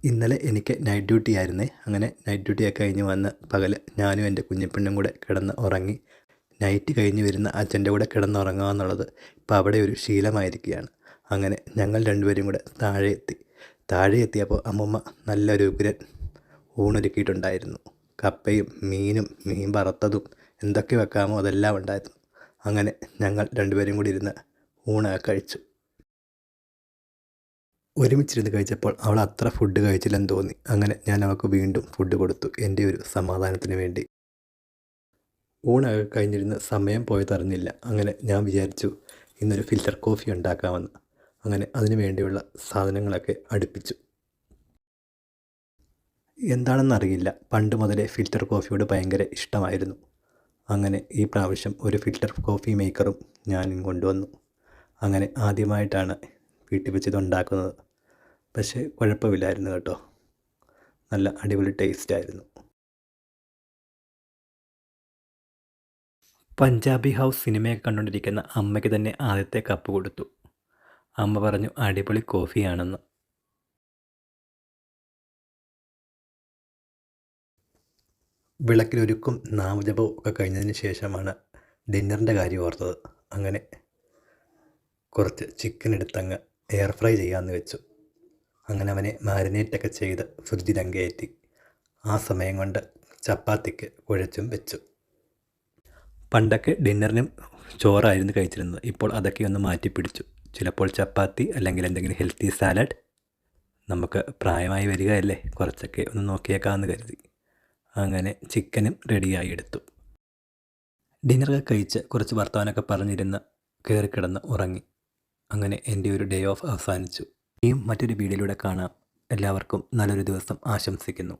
ഇന്നലെ എനിക്ക് night duty ആയിരുന്നേ. അങ്ങനെ നൈറ്റ് ഡ്യൂട്ടിയൊക്കെ കഴിഞ്ഞ് വന്ന് പകൽ ഞാനും എൻ്റെ കുഞ്ഞിപ്പെണ്ണും കൂടെ കിടന്ന് ഉറങ്ങി. നൈറ്റ് കഴിഞ്ഞ് വരുന്ന അച്ഛൻ്റെ കൂടെ കിടന്നുറങ്ങുക എന്നുള്ളത് ഇപ്പോൾ അവിടെ ഒരു ശീലമായിരിക്കുകയാണ്. അങ്ങനെ ഞങ്ങൾ രണ്ടുപേരും കൂടെ താഴെ എത്തിയപ്പോൾ അമ്മൂമ്മ നല്ലൊരു ഉഗ്രൻ ഊണൊരുക്കിയിട്ടുണ്ടായിരുന്നു. കപ്പയും മീനും മീൻ വറുത്തതും എന്തൊക്കെ വെക്കാമോ അതെല്ലാം ഉണ്ടായിരുന്നു. അങ്ങനെ ഞങ്ങൾ രണ്ടുപേരും കൂടി ഇരുന്ന് ഊണൊക്കെ കഴിച്ചു. ഒരുമിച്ചിരുന്ന് കഴിച്ചപ്പോൾ അവൾ അത്ര ഫുഡ് കഴിച്ചില്ലെന്ന് തോന്നി. അങ്ങനെ ഞാൻ അവൾക്ക് വീണ്ടും ഫുഡ് കൊടുത്തു, എൻ്റെ ഒരു സമാധാനത്തിന് വേണ്ടി. ഊണൊക്കെ കഴിഞ്ഞിരുന്ന് സമയം പോയതറിഞ്ഞില്ല. അങ്ങനെ ഞാൻ വിചാരിച്ചു ഇന്നൊരു ഫിൽറ്റർ കോഫി ഉണ്ടാക്കാമെന്ന്. അങ്ങനെ അതിനു വേണ്ടിയുള്ള സാധനങ്ങളൊക്കെ അടുപ്പിച്ചു. എന്താണെന്നറിയില്ല, പണ്ട് മുതലേ ഫിൽറ്റർ കോഫിയോട് ഭയങ്കര ഇഷ്ടമായിരുന്നു. അങ്ങനെ ഈ പ്രാവശ്യം ഒരു ഫിൽറ്റർ കോഫി മേക്കറും ഞാനും കൊണ്ടുവന്നു. അങ്ങനെ ആദ്യമായിട്ടാണ് വീട്ടിൽ വെച്ച് ഇതുണ്ടാക്കുന്നത്. പക്ഷേ കുഴപ്പമില്ലായിരുന്നു കേട്ടോ, നല്ല അടിപൊളി ടേസ്റ്റായിരുന്നു. പഞ്ചാബി ഹൗസ് സിനിമയൊക്കെ കണ്ടുകൊണ്ടിരിക്കുന്ന അമ്മയ്ക്ക് തന്നെ ആദ്യത്തെ കപ്പ് കൊടുത്തു. അമ്മ പറഞ്ഞു അടിപൊളി കോഫിയാണെന്ന്. വിളക്കിലൊരുക്കും നാമജപവും ഒക്കെ കഴിഞ്ഞതിന് ശേഷമാണ് ഡിന്നറിൻ്റെ കാര്യം ഓർത്തത്. അങ്ങനെ കുറച്ച് ചിക്കൻ എടുത്തങ്ങ് എയർ ഫ്രൈ ചെയ്യാമെന്ന് വെച്ചു. അങ്ങനെ അവനെ മാരിനേറ്റൊക്കെ ചെയ്ത് ഫ്രിഡ്ജിലങ്ങ് കയറ്റി. ആ സമയം കൊണ്ട് ചപ്പാത്തിക്ക് കുഴച്ചും വെച്ചു. പണ്ടൊക്കെ ഡിന്നറിനും ചോറായിരുന്നു കഴിച്ചിരുന്നത്. ഇപ്പോൾ അതൊക്കെ ഒന്ന് മാറ്റിപ്പിടിച്ചു. ചിലപ്പോൾ ചപ്പാത്തി, അല്ലെങ്കിൽ എന്തെങ്കിലും ഹെൽത്തി സാലഡ്. നമുക്ക് പ്രായമായി വരികയല്ലേ, കുറച്ചൊക്കെ ഒന്ന് നോക്കിയേക്കാമെന്ന് കരുതി. അങ്ങനെ ചിക്കനും റെഡിയായി എടുത്തു. ഡിന്നറൊക്കെ കഴിച്ച് കുറച്ച് വർത്തമാനമൊക്കെ പറഞ്ഞിരുന്ന് കയറിക്കിടന്ന് ഉറങ്ങി. അങ്ങനെ എൻ്റെ ഒരു ഡേ ഓഫ് അവസാനിച്ചു. ഇനിയും മറ്റൊരു വീഡിയോയിലൂടെ കാണാം. എല്ലാവർക്കും നല്ലൊരു ദിവസം ആശംസിക്കുന്നു.